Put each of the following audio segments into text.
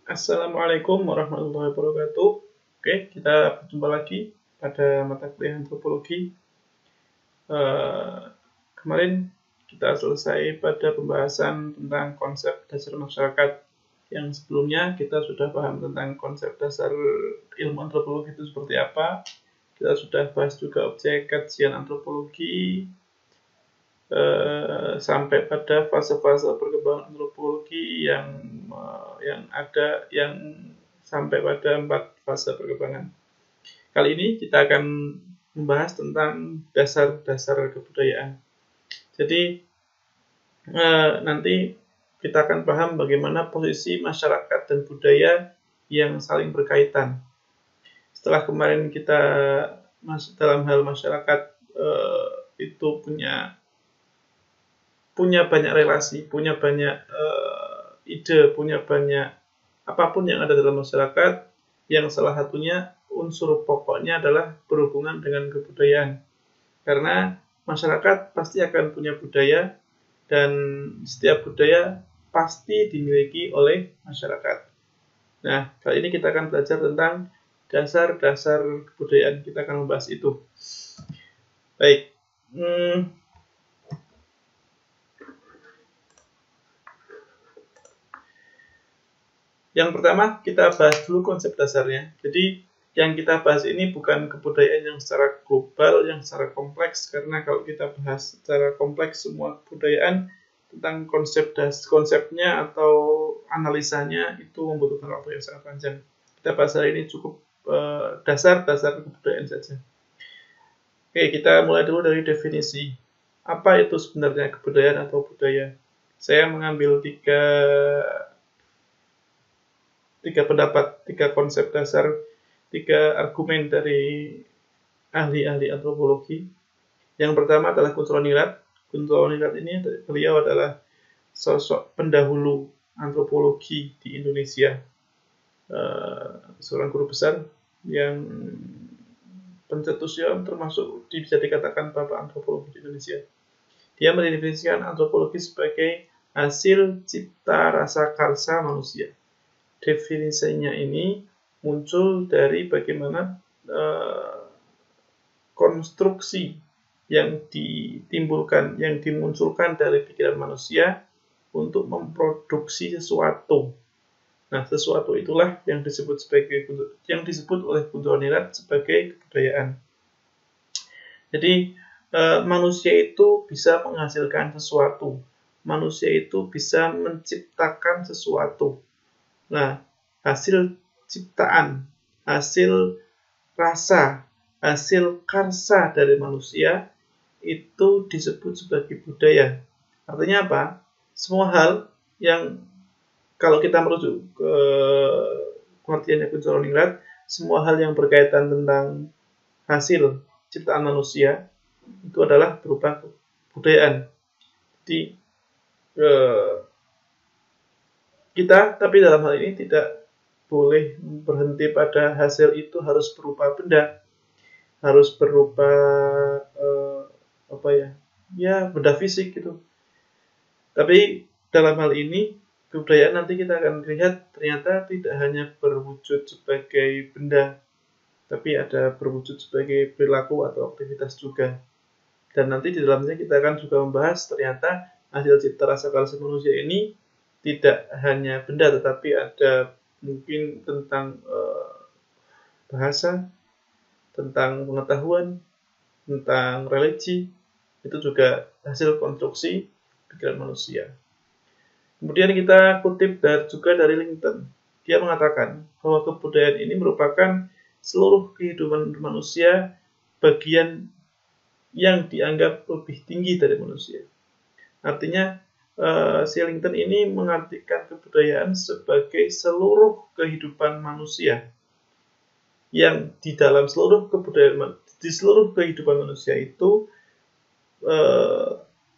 Assalamualaikum warahmatullahi wabarakatuh. Oke, kita berjumpa lagi pada mata kuliah antropologi. Kemarin kita selesai pada pembahasan tentang konsep dasar masyarakat. Yang sebelumnya kita sudah paham tentang konsep dasar ilmu antropologi itu seperti apa. Kita sudah bahas juga objek kajian antropologi, sampai pada fase-fase perkembangan antropologi yang sampai pada 4 fase perkembangan. Kali ini kita akan membahas tentang dasar-dasar kebudayaan. Jadi nanti kita akan paham bagaimana posisi masyarakat dan budaya yang saling berkaitan. Setelah kemarin kita dalam hal masyarakat itu punya banyak relasi, punya banyak ide, punya banyak apapun yang ada dalam masyarakat, yang salah satunya unsur pokoknya adalah berhubungan dengan kebudayaan. Karena masyarakat pasti akan punya budaya, dan setiap budaya pasti dimiliki oleh masyarakat. Nah, kali ini kita akan belajar tentang dasar-dasar kebudayaan. Kita akan membahas itu. Baik. Yang pertama, kita bahas dulu konsep dasarnya. Jadi, yang kita bahas ini bukan kebudayaan yang secara global, yang secara kompleks, karena kalau kita bahas secara kompleks semua kebudayaan tentang konsepnya atau analisanya itu membutuhkan waktu yang sangat panjang. Kita bahas hari ini cukup dasar-dasar kebudayaan saja. Oke, kita mulai dulu dari definisi. Apa itu sebenarnya kebudayaan atau budaya? Saya mengambil tiga pendapat, 3 konsep dasar, 3 argumen dari ahli-ahli antropologi. Yang pertama adalah Guntoro Nirat. Guntoro Nirat ini beliau adalah sosok pendahulu antropologi di Indonesia, seorang guru besar yang pencetusnya termasuk bisa dikatakan bapak antropologi di Indonesia. Dia mendefinisikan antropologi sebagai hasil cipta rasa karsa manusia. Definisinya ini muncul dari bagaimana konstruksi yang dimunculkan dari pikiran manusia untuk memproduksi sesuatu. Nah, sesuatu itulah yang disebut oleh Guntoro Nirat sebagai kebudayaan. Jadi manusia itu bisa menghasilkan sesuatu. Manusia itu bisa menciptakan sesuatu. Nah, hasil ciptaan, hasil rasa, hasil karsa dari manusia itu disebut sebagai budaya. Artinya apa? Semua hal yang kalau kita merujuk ke pengertiannya Guntoro Nirat, semua hal yang berkaitan tentang hasil ciptaan manusia itu adalah berupa kebudayaan. Jadi kita tapi dalam hal ini tidak boleh berhenti pada hasil itu harus berupa benda, harus berupa benda fisik gitu. Tapi dalam hal ini kebudayaan nanti kita akan lihat ternyata tidak hanya berwujud sebagai benda, tapi ada berwujud sebagai perilaku atau aktivitas juga. Dan nanti di dalamnya kita akan juga membahas ternyata hasil cipta rasa karsa manusia ini tidak hanya benda, tetapi ada mungkin tentang bahasa, tentang pengetahuan, tentang religi, itu juga hasil konstruksi pikiran manusia. Kemudian kita kutip juga dari LinkedIn. Dia mengatakan bahwa kebudayaan ini merupakan seluruh kehidupan manusia bagian yang dianggap lebih tinggi dari manusia. Artinya, Shillington ini mengartikan kebudayaan sebagai seluruh kehidupan manusia, yang di dalam seluruh kehidupan manusia itu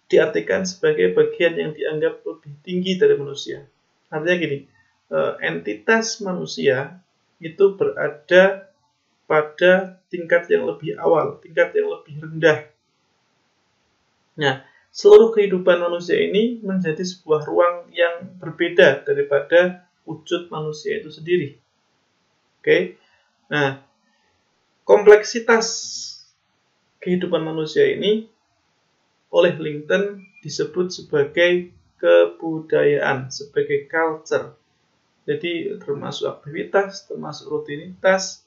diartikan sebagai bagian yang dianggap lebih tinggi dari manusia. Artinya gini, entitas manusia itu berada pada tingkat yang lebih awal, tingkat yang lebih rendah. Nah, seluruh kehidupan manusia ini menjadi sebuah ruang yang berbeda daripada wujud manusia itu sendiri. Oke. Nah, kompleksitas kehidupan manusia ini oleh LinkedIn disebut sebagai kebudayaan, sebagai culture. Jadi termasuk aktivitas, termasuk rutinitas,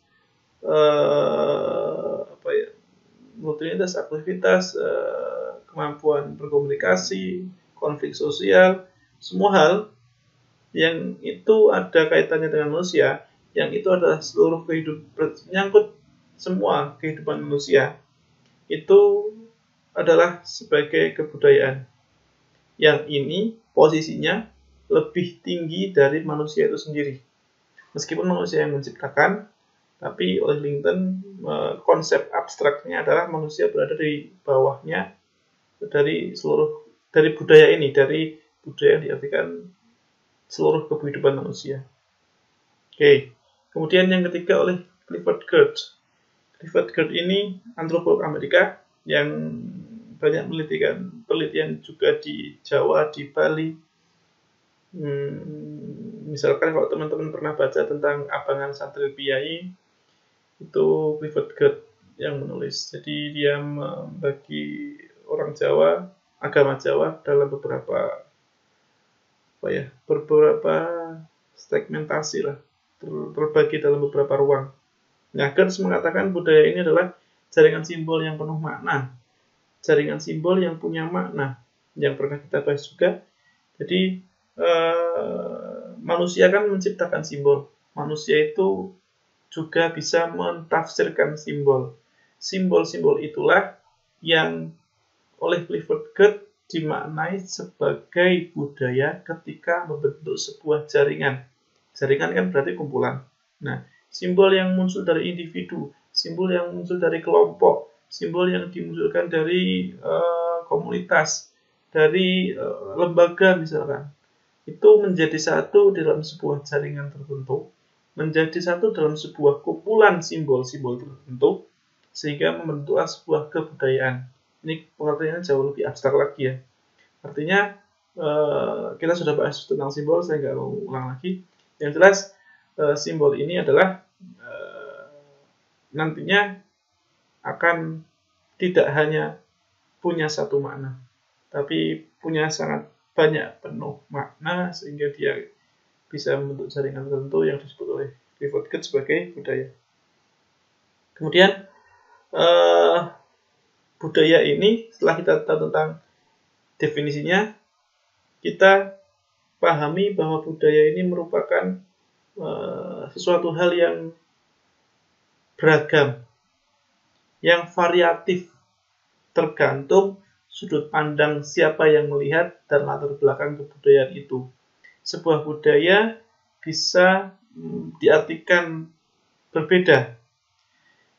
rutinitas, aktivitas, kemampuan berkomunikasi, konflik sosial, semua hal yang itu ada kaitannya dengan manusia, yang itu adalah seluruh kehidupan, menyangkut semua kehidupan manusia, itu adalah sebagai kebudayaan. Yang ini posisinya lebih tinggi dari manusia itu sendiri. Meskipun manusia yang menciptakan, tapi oleh LinkedIn konsep abstraknya adalah manusia berada di bawahnya dari budaya ini, dari budaya yang diartikan seluruh kehidupan manusia. Oke. Kemudian yang ketiga oleh Clifford Geertz. Clifford Geertz ini antropolog Amerika yang banyak penelitian juga di Jawa, di Bali. Misalkan kalau teman-teman pernah baca tentang Abangan Santri Piyai, itu Clifford Geertz yang menulis. Jadi dia membagi orang Jawa, agama Jawa dalam beberapa segmentasi lah, terbagi dalam beberapa ruang. Nah, Geertz mengatakan budaya ini adalah jaringan simbol yang penuh makna, jaringan simbol yang punya makna, yang pernah kita bahas juga. Jadi manusia kan menciptakan simbol, manusia itu juga bisa mentafsirkan simbol. Simbol-simbol itulah yang oleh Clifford Geertz dimaknai sebagai budaya ketika membentuk sebuah jaringan. Jaringan kan berarti kumpulan. Nah, simbol yang muncul dari individu, simbol yang muncul dari kelompok, simbol yang dimunculkan dari komunitas, dari lembaga misalkan, itu menjadi satu dalam sebuah jaringan tertentu, menjadi satu dalam sebuah kumpulan simbol-simbol tertentu, sehingga membentuklah sebuah kebudayaan. Ini pengertiannya jauh lebih abstrak lagi ya. Artinya kita sudah bahas tentang simbol, saya nggak mau ulang lagi. Yang jelas simbol ini adalah nantinya akan tidak hanya punya satu makna, tapi punya sangat banyak penuh makna sehingga dia bisa membentuk jaringan tertentu yang disebut oleh Clifford Geertz sebagai budaya. Kemudian budaya ini setelah kita tahu tentang definisinya, kita pahami bahwa budaya ini merupakan sesuatu hal yang beragam, yang variatif, tergantung sudut pandang siapa yang melihat dan latar belakang kebudayaan itu. Sebuah budaya bisa diartikan berbeda.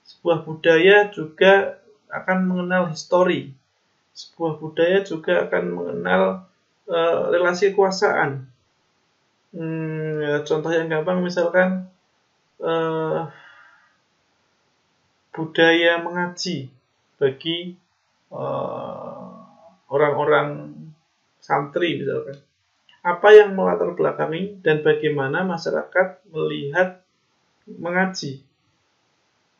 Sebuah budaya juga akan mengenal histori. Sebuah budaya juga akan mengenal relasi kekuasaan. Contoh yang gampang misalkan budaya mengaji bagi orang-orang santri misalkan. Apa yang melatar belakangi dan bagaimana masyarakat melihat mengaji.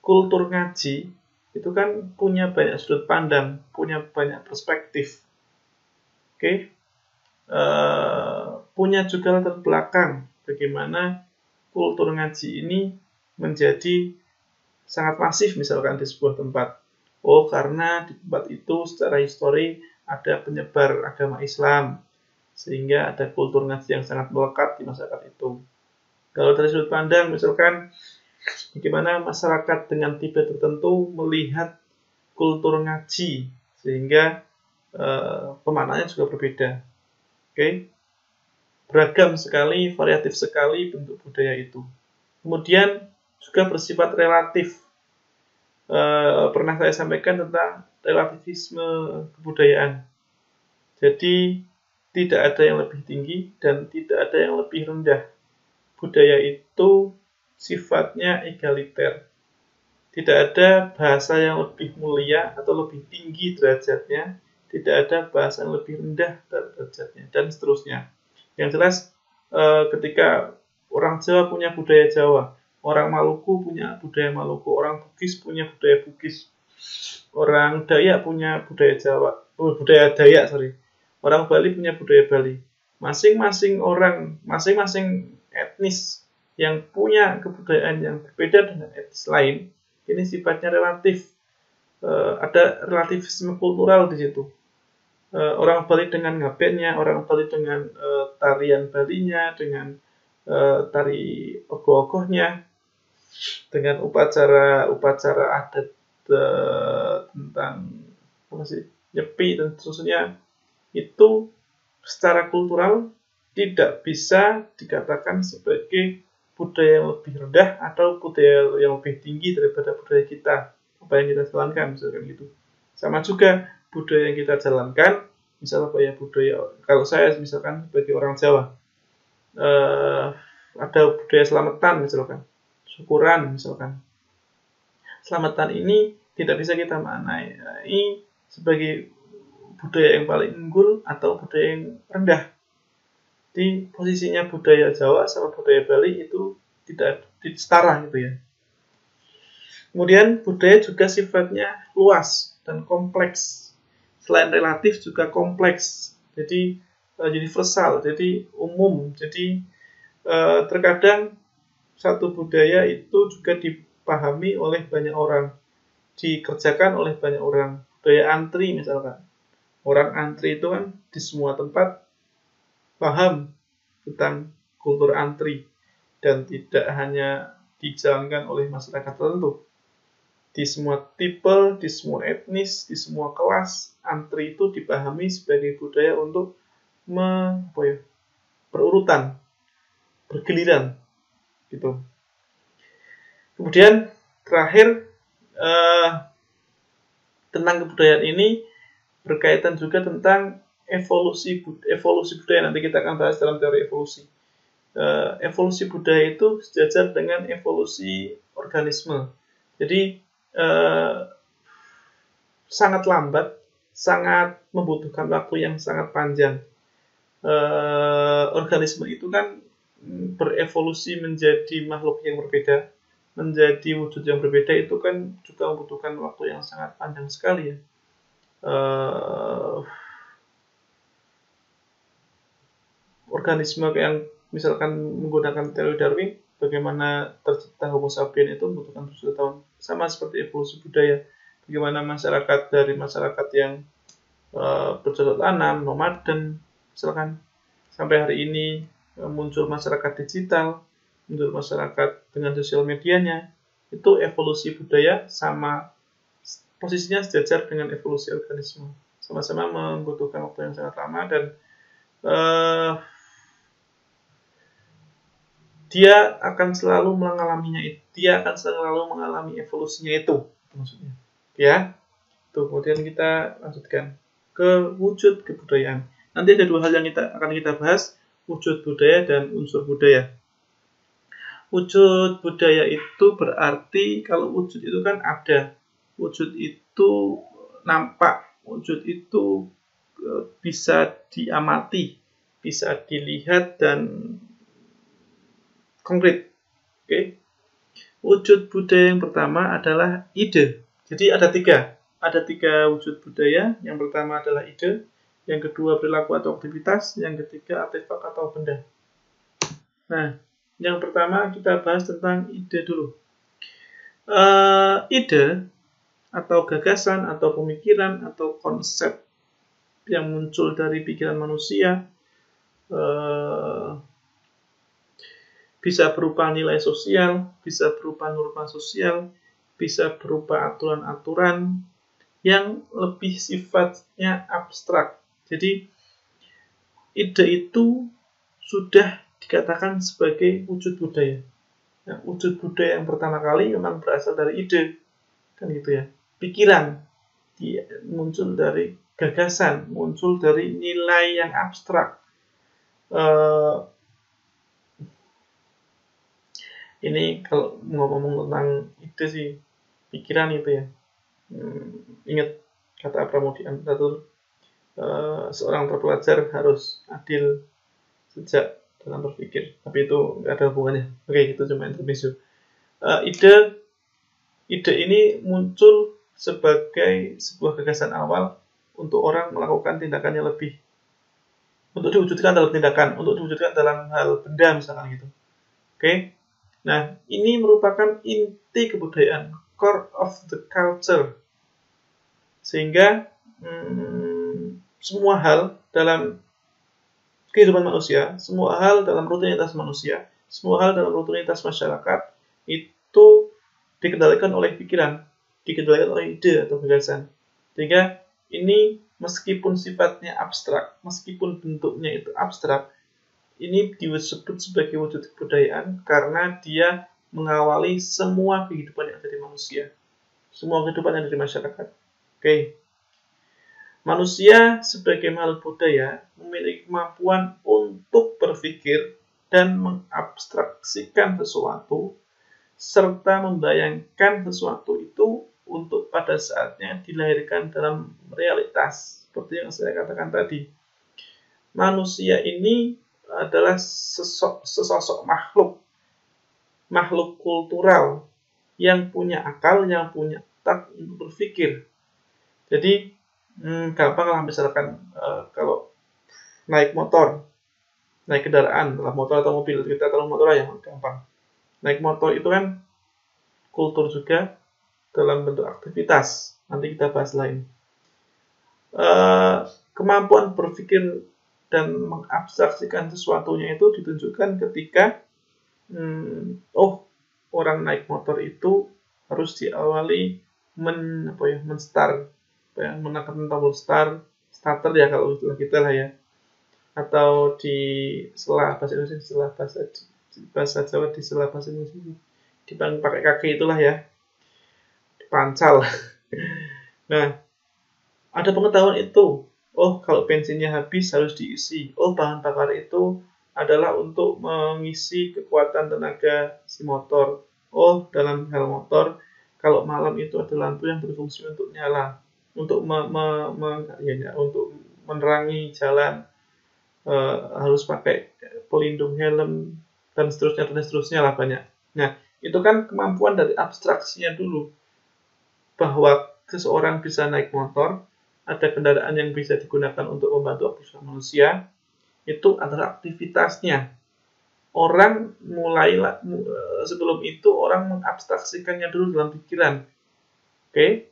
Kultur ngaji itu kan punya banyak sudut pandang, punya banyak perspektif. Oke. Punya juga latar belakang bagaimana kultur ngaji ini menjadi sangat masif misalkan di sebuah tempat. Oh, karena di tempat itu secara histori ada penyebar agama Islam, sehingga ada kultur ngaji yang sangat melekat di masyarakat itu. Kalau dari sudut pandang, misalkan bagaimana masyarakat dengan tipe tertentu melihat kultur ngaji, sehingga pemaknaannya juga berbeda. Oke, beragam sekali, variatif sekali bentuk budaya itu. Kemudian juga bersifat relatif. Pernah saya sampaikan tentang relativisme kebudayaan. Jadi tidak ada yang lebih tinggi dan tidak ada yang lebih rendah. Budaya itu sifatnya egaliter. Tidak ada bahasa yang lebih mulia atau lebih tinggi derajatnya. Tidak ada bahasa yang lebih rendah derajatnya dan seterusnya. Yang jelas ketika Orang Jawa punya budaya Jawa, orang Maluku punya budaya Maluku, orang Bugis punya budaya Bugis, orang Dayak punya budaya Jawa, budaya Dayak, sorry. Orang Bali punya budaya Bali. Masing-masing orang, masing-masing etnis yang punya kebudayaan yang berbeda dengan etnis lain, ini sifatnya relatif. Ada relativisme kultural di situ. Orang Bali dengan ngabeknya, orang Bali dengan tarian Balinya, dengan tari ogoh-ogohnya, dengan upacara adat tentang apa sih, nyepi dan seterusnya, itu secara kultural tidak bisa dikatakan sebagai budaya yang lebih rendah atau budaya yang lebih tinggi daripada budaya kita, apa yang kita jalankan, misalkan gitu. Sama juga budaya yang kita jalankan, misalnya budaya, kalau saya misalkan sebagai orang Jawa, ada budaya selamatan misalkan, syukuran misalkan. Selamatan ini tidak bisa kita maknai sebagai budaya yang paling unggul atau budaya yang rendah. Di posisinya budaya Jawa sama budaya Bali itu tidak setara gitu ya. Kemudian budaya juga sifatnya luas dan kompleks. Selain relatif juga kompleks. Jadi universal, jadi umum. Jadi terkadang satu budaya itu juga dipahami oleh banyak orang, dikerjakan oleh banyak orang. Budaya antri misalkan. Orang antri itu kan di semua tempat paham tentang kultur antri dan tidak hanya dijalankan oleh masyarakat tertentu. Di semua tipe, di semua etnis, di semua kelas, antri itu dipahami sebagai budaya untuk berurutan, bergiliran, gitu. Kemudian terakhir tentang kebudayaan ini berkaitan juga tentang evolusi budaya. Nanti kita akan bahas dalam teori evolusi. Evolusi budaya itu sejajar dengan evolusi organisme. Jadi sangat lambat, sangat membutuhkan waktu yang sangat panjang. Organisme itu kan berevolusi menjadi makhluk yang berbeda, menjadi wujud yang berbeda, itu kan juga membutuhkan waktu yang sangat panjang sekali ya. Organisme yang misalkan menggunakan teori Darwin, bagaimana tercipta Homo sapiens itu membutuhkan juta tahun. Sama seperti evolusi budaya, bagaimana masyarakat dari masyarakat yang bercocok tanam, nomaden, misalkan sampai hari ini muncul masyarakat digital, muncul masyarakat dengan sosial medianya, itu evolusi budaya sama posisinya sejajar dengan evolusi organisme. Sama-sama membutuhkan waktu yang sangat lama dan dia akan selalu mengalaminya itu. Dia akan selalu mengalami evolusinya itu, maksudnya. Ya. Tuh, kemudian kita lanjutkan ke wujud kebudayaan. Nanti ada dua hal yang akan kita bahas, wujud budaya dan unsur budaya. Wujud budaya itu berarti kalau wujud itu kan ada. Wujud itu nampak, wujud itu bisa diamati, bisa dilihat dan konkret. Oke. Wujud budaya yang pertama adalah ide. Jadi ada tiga wujud budaya. Yang pertama adalah ide, yang kedua perilaku atau aktivitas, yang ketiga artefak atau benda. Nah, yang pertama kita bahas tentang ide dulu. Ide atau gagasan atau pemikiran atau konsep yang muncul dari pikiran manusia bisa berupa nilai sosial, bisa berupa norma sosial, bisa berupa aturan-aturan yang lebih sifatnya abstrak. Jadi ide itu sudah dikatakan sebagai wujud budaya. Nah, wujud budaya yang pertama kali memang berasal dari ide, kan gitu ya. Pikiran dia muncul dari gagasan, muncul dari nilai yang abstrak. Ini kalau ngomong tentang ide sih, pikiran itu ya. Ingat kata Pramudian Ratul, seorang terpelajar harus adil sejak dalam berpikir. Tapi itu nggak ada hubungannya. Oke, itu cuma intermezzo. Ide ini muncul sebagai sebuah gagasan awal untuk orang melakukan tindakannya lebih, untuk diwujudkan dalam tindakan, untuk diwujudkan dalam hal benda misalkan gitu. Oke. Nah, ini merupakan inti kebudayaan, core of the culture. Sehingga semua hal dalam kehidupan manusia, semua hal dalam rutinitas manusia, semua hal dalam rutinitas masyarakat itu dikendalikan oleh pikiran, dikendalikan oleh ide atau gagasan. Sehingga ini meskipun sifatnya abstrak, meskipun bentuknya itu abstrak, ini disebut sebagai wujud kebudayaan karena dia mengawali semua kehidupan yang ada di manusia, semua kehidupan yang ada di masyarakat. Oke. Manusia sebagai makhluk budaya memiliki kemampuan untuk berpikir dan mengabstraksikan sesuatu serta membayangkan sesuatu itu untuk pada saatnya dilahirkan dalam realitas. Seperti yang saya katakan tadi, manusia ini adalah sesosok makhluk kultural yang punya akal, yang punya otak untuk berpikir. Jadi gampang lah misalkan kalau naik motor, naik kendaraan, motor atau mobil, kita tahu motor lah yang gampang. Naik motor itu kan kultur juga dalam bentuk aktivitas. Nanti kita bahas lain. Kemampuan berpikir dan mengabstraksikan sesuatunya itu ditunjukkan ketika orang naik motor itu harus diawali menekan tombol starter ya kalau istilah kita lah ya, atau di sela bahasa Indonesia, di sela bahasa Jawa, di sela bahasa Indonesia dipanggil pakai kaki itulah ya, dipancal. Nah, ada pengetahuan itu. Kalau bensinnya habis harus diisi. Bahan bakar itu adalah untuk mengisi kekuatan tenaga si motor. Dalam hal motor, kalau malam itu ada lampu yang berfungsi untuk nyala, untuk untuk menerangi jalan, harus pakai pelindung helm dan seterusnya lah banyak. Nah, itu kan kemampuan dari abstraksinya dulu, bahwa seseorang bisa naik motor, ada kendaraan yang bisa digunakan untuk membantu aktivitas manusia, itu adalah aktivitasnya. Orang sebelum itu orang mengabstraksikannya dulu dalam pikiran. Oke?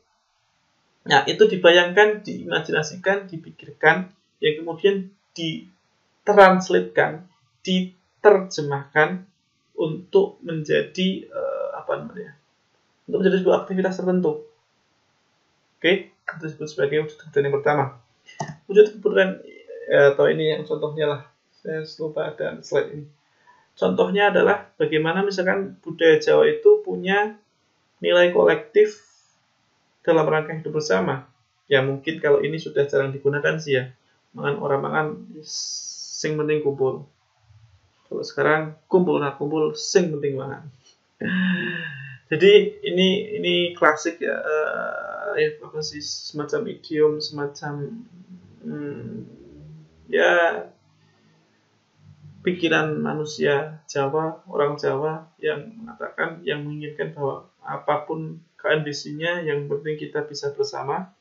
Nah, itu dibayangkan, diimajinasikan, dipikirkan, yang kemudian ditranslatekan, diterjemahkan untuk menjadi untuk menjadi sebuah aktivitas tertentu. Oke, itu disebut sebagai wujud kebudayaan yang pertama. Wujud kebudayaan atau ini yang contohnya lah. Saya lupa ada slide ini. Contohnya adalah bagaimana misalkan budaya Jawa itu punya nilai kolektif dalam rangka hidup bersama. Ya mungkin kalau ini sudah jarang digunakan sih ya. Orang sing penting kumpul. Kalau sekarang kumpul sing penting mangan. Jadi ini klasik ya, semacam idiom, semacam pikiran manusia Jawa, orang Jawa yang mengatakan, yang menginginkan bahwa apapun kondisinya, yang penting kita bisa bersama.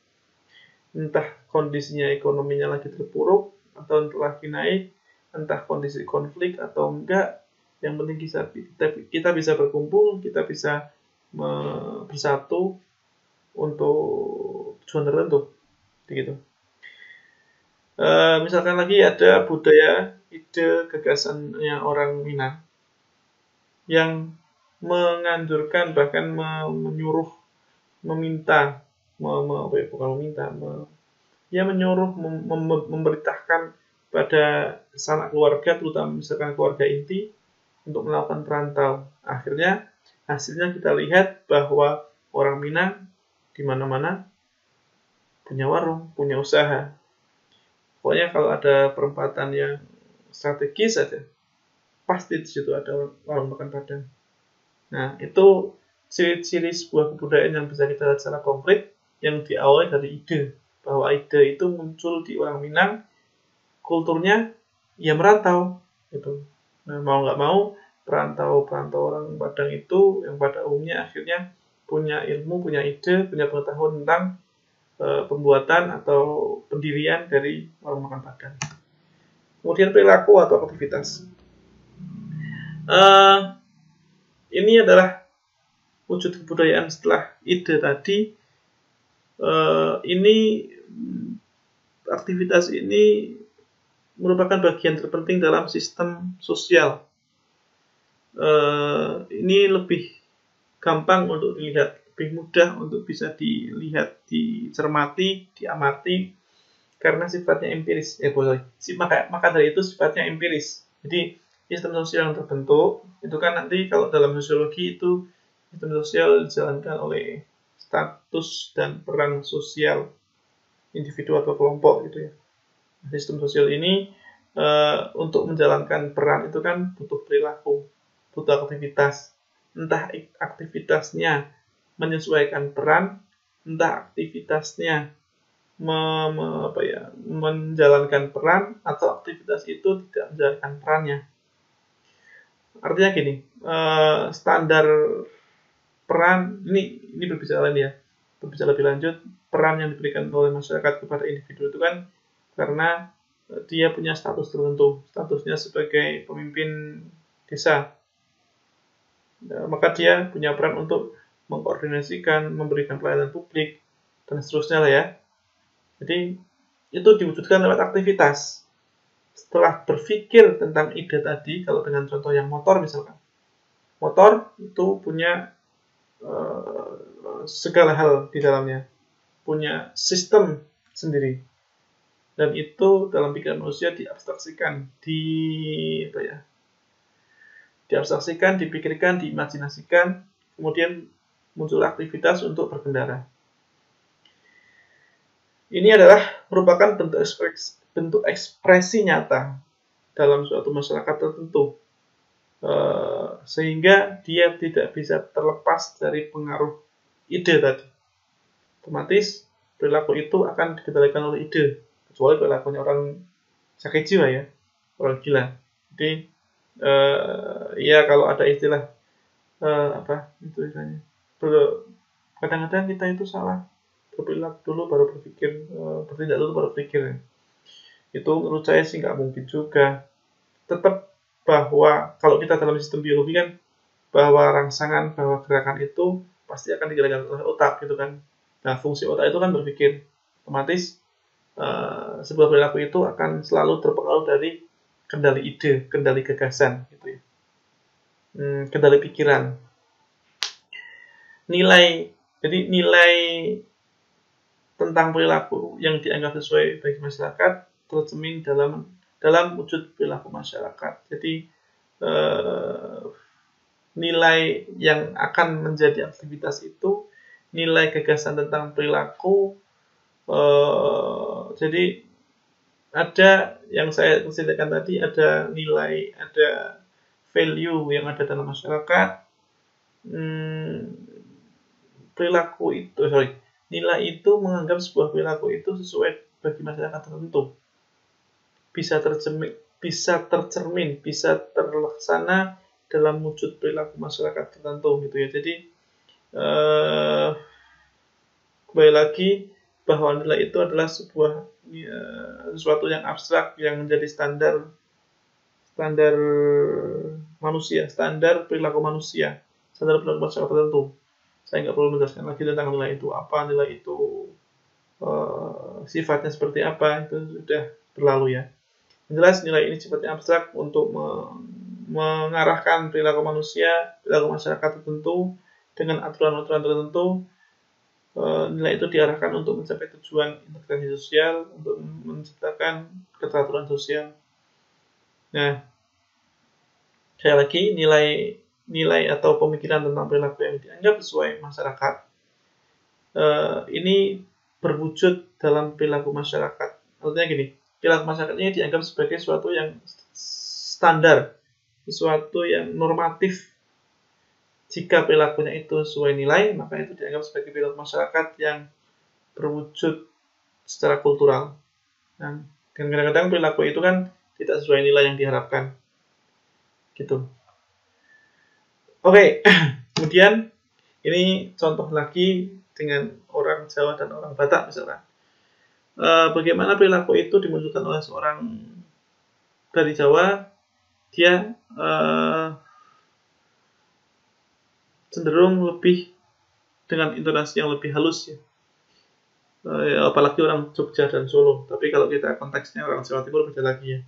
Entah kondisinya ekonominya lagi terpuruk atau lagi naik, entah kondisi konflik atau enggak, yang penting kita bisa berkumpul, kita bisa bersatu untuk tujuan tertentu, begitu. Misalkan lagi ada budaya, ide, gagasannya orang Minang yang menganjurkan, bahkan menyuruh, meminta, menyuruh, memberitakan pada sanak keluarga, terutama misalkan keluarga inti, untuk melakukan perantau. Akhirnya hasilnya kita lihat bahwa orang Minang di mana-mana punya warung, punya usaha. Pokoknya kalau ada perempatan yang strategis saja, pasti di situ ada warung makan Padang. Nah, itu ciri-ciri sebuah kebudayaan yang bisa kita lihat secara konkret, yang diawali dari ide, bahwa ide itu muncul di orang Minang, kulturnya ya merantau, gitu. Nah, mau nggak mau, perantau-perantau orang Padang itu yang pada umumnya akhirnya punya ilmu, punya ide, punya pengetahuan tentang pembuatan atau pendirian dari warung makan Padang. Kemudian perilaku atau aktivitas. Uh, ini adalah wujud kebudayaan setelah ide tadi. Ini aktivitas ini merupakan bagian terpenting dalam sistem sosial. Ini lebih gampang untuk dilihat, lebih mudah untuk bisa dilihat, dicermati, diamati karena sifatnya empiris. Maka dari itu sifatnya empiris. Jadi sistem sosial yang terbentuk itu kan nanti kalau dalam sosiologi itu sistem sosial dijalankan oleh status dan peran sosial individu atau kelompok gitu ya. Sistem sosial ini untuk menjalankan peran itu kan butuh perilaku, butuh aktivitas. Entah aktivitasnya menyesuaikan peran, entah aktivitasnya menjalankan peran, atau aktivitas itu tidak menjalankan perannya. Artinya gini, standar peran ini berbicara lain ya, berbicara lebih lanjut, peran yang diberikan oleh masyarakat kepada individu itu kan karena dia punya status tertentu, statusnya sebagai pemimpin desa. Maka dia punya peran untuk mengkoordinasikan, memberikan pelayanan publik, dan seterusnya lah ya. Jadi itu diwujudkan lewat aktivitas. Setelah berpikir tentang ide tadi, kalau dengan contoh yang motor misalkan, motor itu punya segala hal di dalamnya, punya sistem sendiri, dan itu dalam pikiran manusia diabstraksikan, diabstraksikan, dipikirkan, diimajinasikan, kemudian muncul aktivitas untuk berkendara. Ini adalah merupakan bentuk ekspresi nyata dalam suatu masyarakat tertentu, sehingga dia tidak bisa terlepas dari pengaruh ide tadi. Otomatis perilaku itu akan dikendalikan oleh ide, kecuali perilakunya orang sakit jiwa ya, orang gila. Jadi ya kalau ada istilah itu istilahnya, kadang-kadang kita itu salah berperilaku dulu baru berpikir, bertindak dulu baru berpikir. Itu menurut saya sih nggak mungkin juga. Tetap bahwa kalau kita dalam sistem biologi kan, bahwa rangsangan, bahwa gerakan itu pasti akan digerakkan oleh otak gitu kan. Nah, fungsi otak itu kan berpikir. Otomatis sebuah perilaku itu akan selalu terpengaruh dari kendali ide, kendali gagasan gitu ya. Kendali pikiran. Jadi nilai tentang perilaku yang dianggap sesuai bagi masyarakat tercermin dalam wujud perilaku masyarakat. Jadi nilai yang akan menjadi aktivitas itu nilai gagasan tentang perilaku. Jadi ada yang saya ceritakan tadi, ada nilai, ada value yang ada dalam masyarakat. Perilaku itu, nilai itu menganggap sebuah perilaku itu sesuai bagi masyarakat tertentu. Bisa tercermin, bisa terlaksana dalam wujud perilaku masyarakat tertentu gitu ya. Jadi kembali lagi bahwa nilai itu adalah sesuatu yang abstrak yang menjadi standar manusia, standar perilaku manusia, standar perilaku masyarakat tertentu. Saya nggak perlu menjelaskan lagi tentang nilai itu apa, nilai itu sifatnya seperti apa, itu sudah berlalu ya. Yang jelas nilai ini sifatnya abstrak untuk mengarahkan perilaku manusia, perilaku masyarakat tertentu dengan aturan-aturan tertentu. Nilai itu diarahkan untuk mencapai tujuan integrasi sosial, untuk menciptakan keteraturan sosial. Nah, sekali lagi nilai atau pemikiran tentang perilaku yang dianggap sesuai masyarakat ini berwujud dalam perilaku masyarakat. Artinya gini, perilaku masyarakat ini dianggap sebagai sesuatu yang standar, sesuatu yang normatif. Jika perilakunya itu sesuai nilai, maka itu dianggap sebagai perilaku masyarakat yang berwujud secara kultural. Dan kadang-kadang perilaku itu kan tidak sesuai nilai yang diharapkan. gitu. Oke. Kemudian ini contoh lagi dengan orang Jawa dan orang Batak misalkan. Bagaimana perilaku itu dimunculkan oleh seorang dari Jawa, dia cenderung lebih dengan intonasi yang lebih halus ya. Apalagi orang Jogja dan Solo. Tapi kalau kita konteksnya orang Jawa Timur beda lagi ya.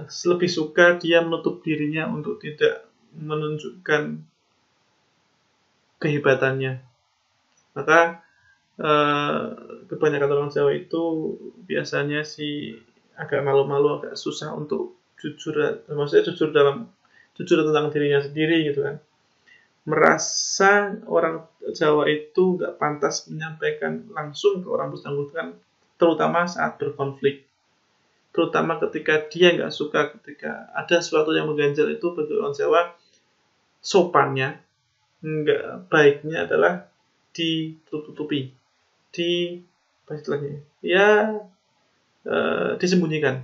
Lebih suka dia menutup dirinya untuk tidak menunjukkan kehebatannya. Maka kebanyakan orang Jawa itu biasanya sih agak malu-malu, agak susah untuk jujur, maksudnya jujur tentang dirinya sendiri gitu kan. Merasa orang Jawa itu nggak pantas menyampaikan langsung ke orang bersangkutan, terutama saat berkonflik. Terutama ketika dia nggak suka, ketika ada sesuatu yang mengganjal, itu bagi orang Jawa sopannya, nggak baiknya adalah ditutupi, disembunyikan.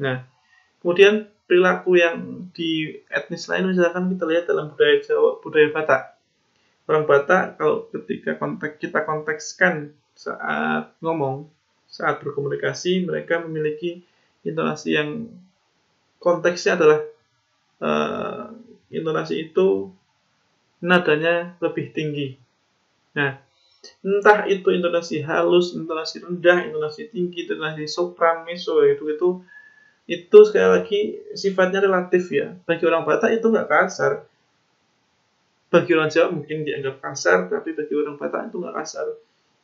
Nah, kemudian perilaku yang di etnis lain, misalkan kita lihat dalam budaya Jawa, budaya Batak. Orang Batak kalau ketika kita kontekskan saat ngomong, saat berkomunikasi, mereka memiliki intonasi yang konteksnya adalah intonasi itu nadanya lebih tinggi. Nah, entah itu intonasi halus, intonasi rendah, intonasi tinggi, intonasi sopran, meso, itu sekali lagi sifatnya relatif ya. Bagi orang Batak itu nggak kasar. Bagi orang Jawa mungkin dianggap kasar, tapi bagi orang Batak itu nggak kasar.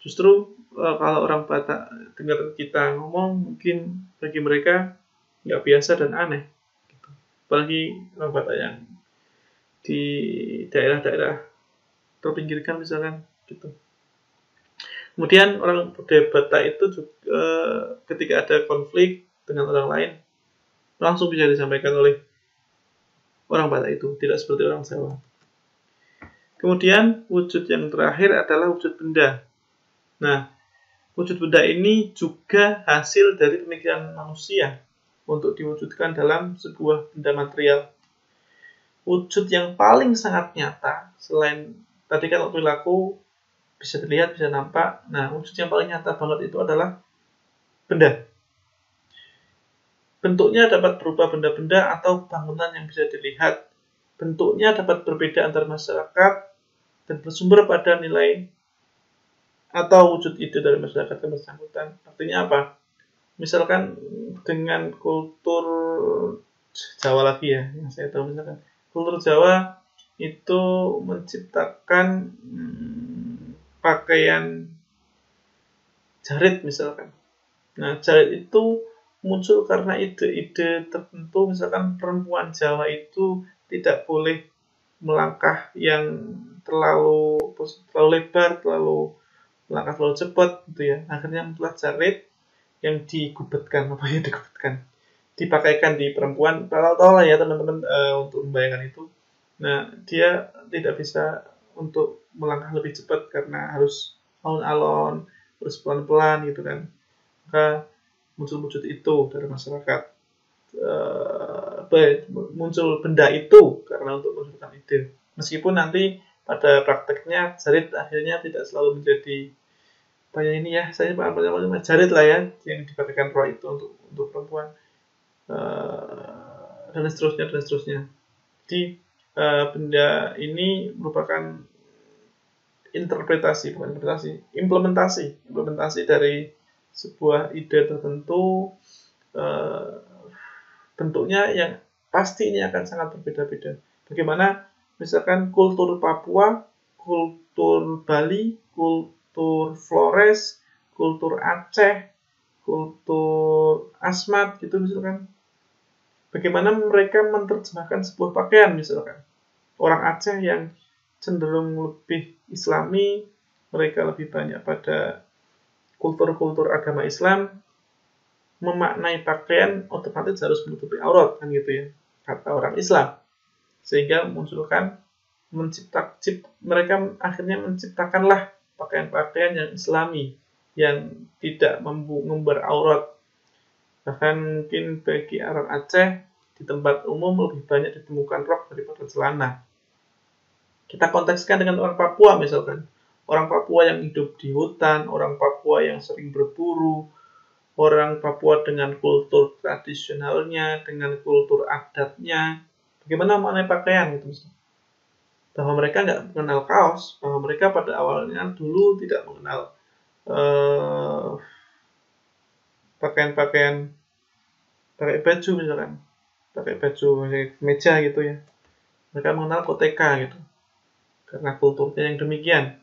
Justru kalau orang Batak dengar kita ngomong, mungkin bagi mereka nggak biasa dan aneh. Gitu. Apalagi orang Batak yang di daerah-daerah terpinggirkan misalkan gitu. Kemudian orang budaya Batak itu juga ketika ada konflik dengan orang lain langsung bisa disampaikan oleh orang Batak itu, tidak seperti orang Jawa. Kemudian wujud yang terakhir adalah wujud benda. Nah, wujud benda ini juga hasil dari pemikiran manusia untuk diwujudkan dalam sebuah benda material. Wujud yang paling sangat nyata selain tadi kalau perilaku bisa dilihat, bisa nampak. Nah, wujud yang paling nyata banget itu adalah benda. Bentuknya dapat berupa benda-benda atau bangunan yang bisa dilihat. Bentuknya dapat berbeda antar masyarakat dan bersumber pada nilai atau wujud ide dari masyarakat yang bersangkutan. Artinya apa? Misalkan dengan kultur Jawa lagi ya, yang saya tahu misalkan. Kultur Jawa itu menciptakan pakaian jarit misalkan. Nah, jarit itu muncul karena ide-ide tertentu, misalkan perempuan Jawa itu tidak boleh melangkah yang terlalu lebar, melangkah terlalu cepat gitu ya. Akhirnya muncullah jarit yang digubetkan, dipakaikan di perempuan. Tahu lah ya teman-teman untuk membayangkan itu. Nah, dia tidak bisa untuk melangkah lebih cepat karena harus alon-alon, harus pelan-pelan gitu kan. Maka muncul wujud itu dari masyarakat. Muncul benda itu karena untuk menunjukkan ide. Meskipun nanti pada prakteknya jarit akhirnya tidak selalu menjadi banyak ini ya, saya namanya jarit lah ya yang dipakaikan roh itu untuk perempuan dan seterusnya. Jadi benda ini merupakan implementasi dari sebuah ide tertentu, bentuknya yang pasti ini akan sangat berbeda-beda. Bagaimana misalkan kultur Papua, kultur Bali, kultur Flores, kultur Aceh, kultur Asmat gitu misalkan. Bagaimana mereka menerjemahkan sebuah pakaian misalkan. Orang Aceh yang cenderung lebih Islami, mereka lebih banyak pada kultur-kultur agama Islam, memaknai pakaian otomatis harus menutupi aurat kan gitu ya, kata orang Islam. Sehingga mereka akhirnya menciptakanlah pakaian-pakaian yang Islami, yang tidak mengumbar aurat. Bahkan mungkin bagi orang Aceh di tempat umum lebih banyak ditemukan rok daripada celana. Kita kontekskan dengan orang Papua misalkan. Orang Papua yang hidup di hutan, orang Papua yang sering berburu, orang Papua dengan kultur tradisionalnya, dengan kultur adatnya. Bagaimana mengenai pakaian gitu. Bahwa mereka nggak mengenal kaos, bahwa mereka pada awalnya dulu tidak mengenal pakaian-pakaian, pakai baju misalkan, pakai baju meja gitu ya. Mereka mengenal koteka gitu, karena kulturnya yang demikian.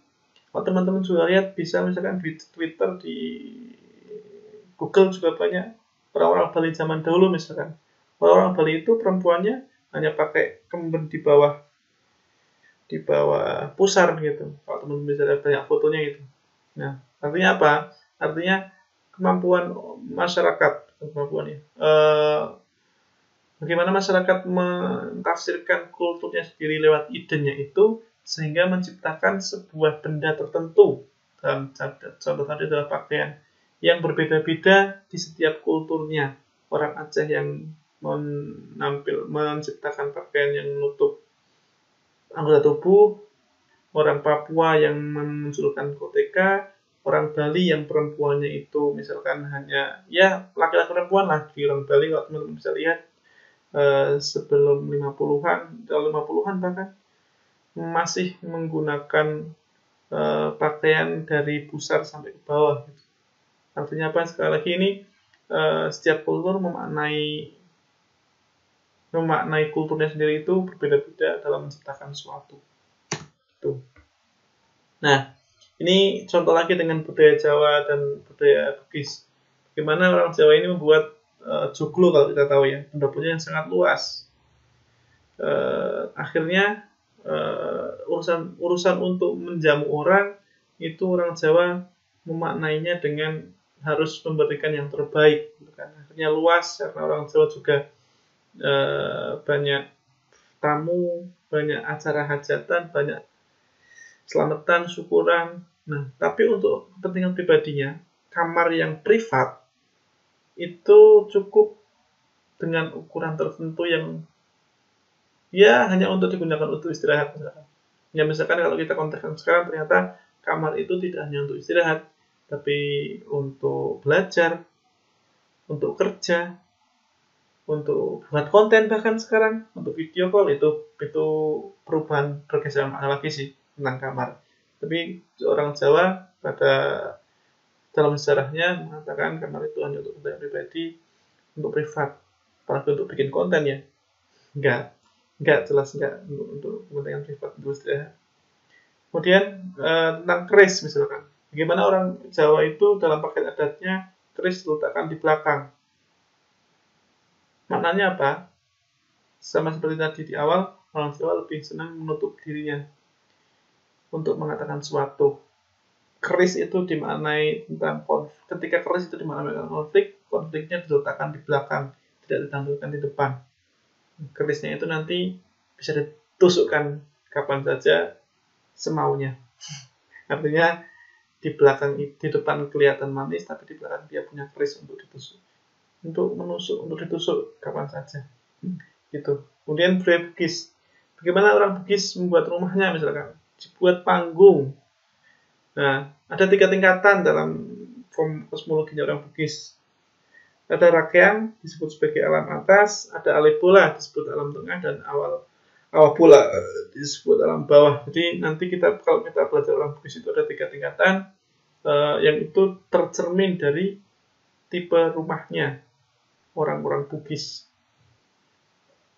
Kalau teman-teman juga lihat, bisa misalkan di Twitter, di Google juga banyak orang-orang Bali zaman dahulu misalkan. Orang-orang Bali itu perempuannya hanya pakai kemben di bawah pusar gitu. Kalau teman-teman bisa lihat banyak fotonya itu. Nah, artinya apa? Artinya kemampuan masyarakat, bagaimana masyarakat mentafsirkan kulturnya sendiri lewat idenya itu, sehingga menciptakan sebuah benda tertentu. Dalam contoh tadi adalah pakaian yang berbeda-beda di setiap kulturnya. Orang Aceh yang menciptakan pakaian yang menutup anggota tubuh, orang Papua yang memunculkan koteka, orang Bali yang perempuannya itu misalkan hanya ya laki-laki perempuan lah di orang Bali. Kalau teman-teman bisa lihat sebelum 50-an, 50-an bahkan masih menggunakan pakaian dari pusar sampai ke bawah. Artinya apa? Sekali lagi ini setiap kultur memaknai kulturnya sendiri itu berbeda-beda dalam menciptakan sesuatu. Tuh. Nah, ini contoh lagi dengan budaya Jawa dan budaya Bugis. Bagaimana orang Jawa ini membuat joglo, kalau kita tahu ya, pendapurnya yang sangat luas. Akhirnya urusan untuk menjamu orang itu orang Jawa memaknainya dengan harus memberikan yang terbaik. Akhirnya luas karena orang Jawa juga banyak tamu, banyak acara hajatan, banyak selamatan, syukuran. Nah, tapi untuk kepentingan pribadinya, kamar yang privat itu cukup dengan ukuran tertentu yang ya hanya untuk digunakan untuk istirahat. Ya misalkan kalau kita kontekskan sekarang, ternyata kamar itu tidak hanya untuk istirahat, tapi untuk belajar, untuk kerja, untuk buat konten, bahkan sekarang untuk video call. Itu perubahan pergeseran makna lagi sih tentang kamar. Tapi orang Jawa pada dalam sejarahnya mengatakan kamar itu hanya untuk kepentingan pribadi, untuk privat, apalagi untuk bikin konten ya. Enggak jelas enggak untuk kepentingan privat, untuk istirahat. Kemudian tentang keris misalkan. Bagaimana orang Jawa itu dalam pakaian adatnya keris diletakkan di belakang. Maknanya apa? Sama seperti tadi di awal, orang Jawa lebih senang menutup dirinya untuk mengatakan sesuatu. Keris itu dimaknai tentang konflik. Ketika keris itu dimaknai tentang konfliknya diletakkan di belakang, tidak ditampilkan di depan. Kerisnya itu nanti bisa ditusukkan kapan saja semaunya. Artinya di depan kelihatan manis, tapi di belakang dia punya keris untuk ditusuk. Untuk ditusuk kapan saja. Gitu. Kemudian budaya Bugis. Bagaimana orang Bugis membuat rumahnya misalkan? Dibuat panggung. Nah, ada 3 tingkatan dalam form kosmologinya orang Bugis. Ada rakyat disebut sebagai alam atas, ada alebola disebut alam tengah, dan awal bola disebut alam bawah. Jadi nanti kalau kita belajar orang Bugis itu ada 3 tingkatan yang itu tercermin dari tipe rumahnya orang-orang Bugis.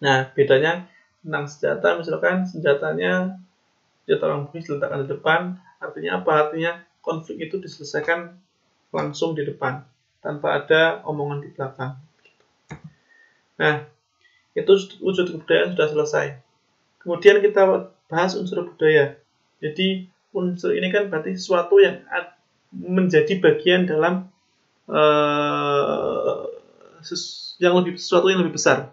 Nah, bedanya tentang senjata, misalkan senjata orang Bugis diletakkan di depan. Artinya apa? Artinya konflik itu diselesaikan langsung di depan, tanpa ada omongan di belakang. Nah, itu wujud kebudayaan sudah selesai. Kemudian kita bahas unsur budaya. Jadi unsur ini kan berarti sesuatu yang menjadi bagian dalam sesuatu yang lebih besar.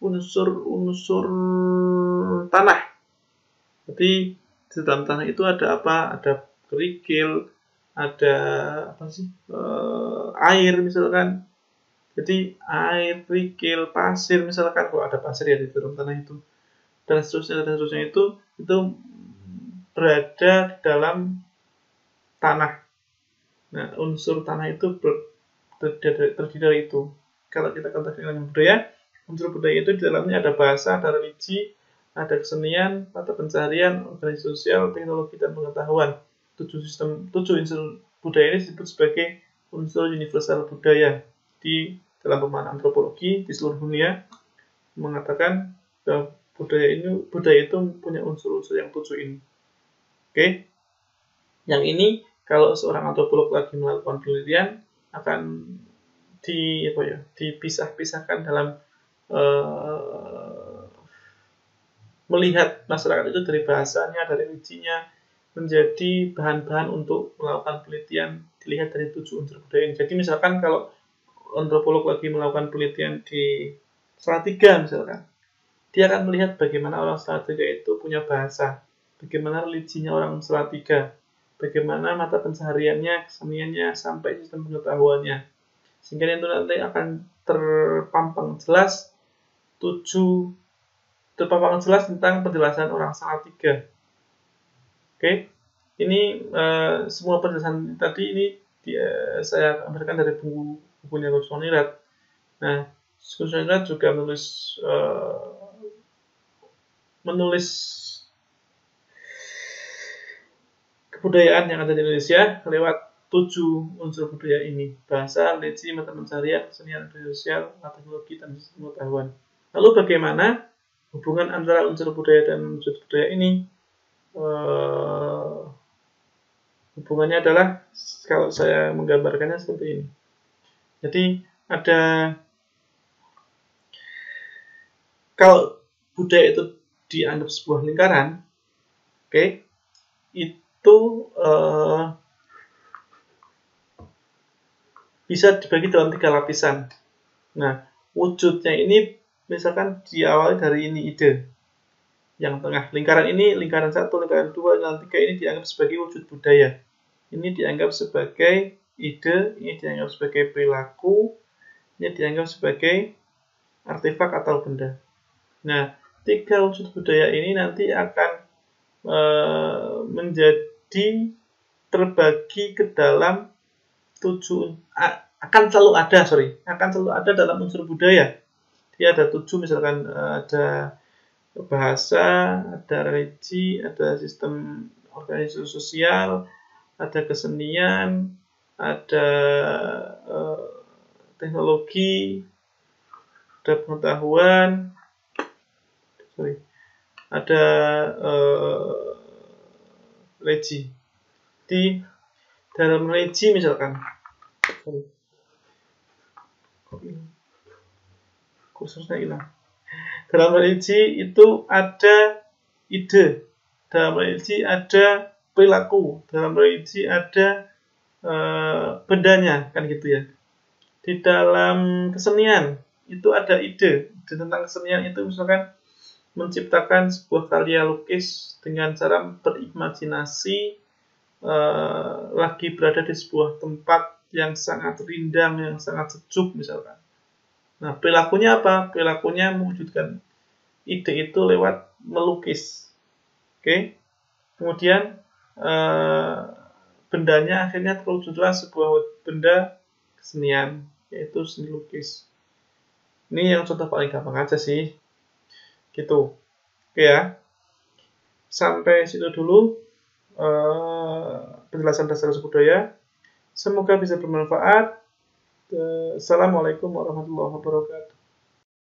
Unsur tanah. Jadi di dalam tanah itu ada apa? Ada kerikil, ada air misalkan. Jadi air, kerikil, pasir, misalkan kalau ada pasir ya di dalam tanah itu, dan seterusnya itu berada di dalam tanah. Nah, unsur tanah itu terdiri dari itu. Kalau kita katakan dengan budaya, unsur budaya itu di dalamnya ada bahasa, ada religi, ada kesenian, mata pencaharian, organisasi sosial, teknologi, dan pengetahuan. 7 unsur budaya ini disebut sebagai unsur universal budaya. Di dalam pemahaman antropologi di seluruh dunia mengatakan bahwa budaya itu punya unsur-unsur yang 7 ini. Oke. Yang ini kalau seorang antropolog lagi melakukan penelitian akan dipisah-pisahkan dalam melihat masyarakat itu dari bahasanya, dari religinya, menjadi bahan-bahan untuk melakukan penelitian dilihat dari 7 unsur budaya ini. Jadi misalkan kalau antropolog lagi melakukan penelitian di Salatiga misalkan, dia akan melihat bagaimana orang Salatiga itu punya bahasa, bagaimana religinya orang Salatiga, bagaimana mata pencahariannya, keseniannya, sampai sistem pengetahuannya. Sehingga itu nanti akan terpampang jelas tentang penjelasan orang Salatiga. Oke, ini semua penjelasan tadi ini saya ambilkan dari bukunya Gus Monirat. Nah, Gus Monirat juga menulis kebudayaan yang ada di Indonesia lewat 7 unsur budaya ini: bahasa, religi, mata pencaharian, kesenian, sosial, teknologi, dan sistem pengetahuan. Lalu bagaimana hubungan antara unsur budaya dan unsur budaya ini? Hubungannya adalah kalau saya menggambarkannya seperti ini. Jadi kalau budaya itu dianggap sebuah lingkaran, oke, itu bisa dibagi dalam 3 lapisan. Nah, wujudnya ini misalkan diawali dari ini ide. Yang tengah lingkaran ini, lingkaran 1, lingkaran 2, lingkaran 3 ini dianggap sebagai wujud budaya. Ini dianggap sebagai ide, ini dianggap sebagai perilaku, ini dianggap sebagai artefak atau benda. Nah, 3 wujud budaya ini nanti akan menjadi terbagi ke dalam 7, akan selalu ada dalam unsur budaya. Dia ada 7, misalkan ada bahasa, ada religi, ada sistem organisasi sosial, ada kesenian, ada teknologi, ada pengetahuan, ada religi. Di dalam religi misalkan, kursusnya hilang. Dalam religi itu ada ide, dalam religi ada perilaku, dalam religi ada bendanya, kan gitu ya. Di dalam kesenian itu ada ide tentang kesenian itu, misalkan menciptakan sebuah karya lukis dengan cara berimajinasi lagi berada di sebuah tempat yang sangat rindang, yang sangat sejuk misalkan. Nah, perilakunya apa? Perilakunya mewujudkan ide itu lewat melukis. Oke. Kemudian bendanya akhirnya terwujudlah sebuah benda kesenian, yaitu seni lukis. Ini yang contoh paling gampang aja sih. Gitu. Oke ya. Sampai situ dulu penjelasan dasar budaya. Semoga bisa bermanfaat. Assalamualaikum warahmatullahi wabarakatuh.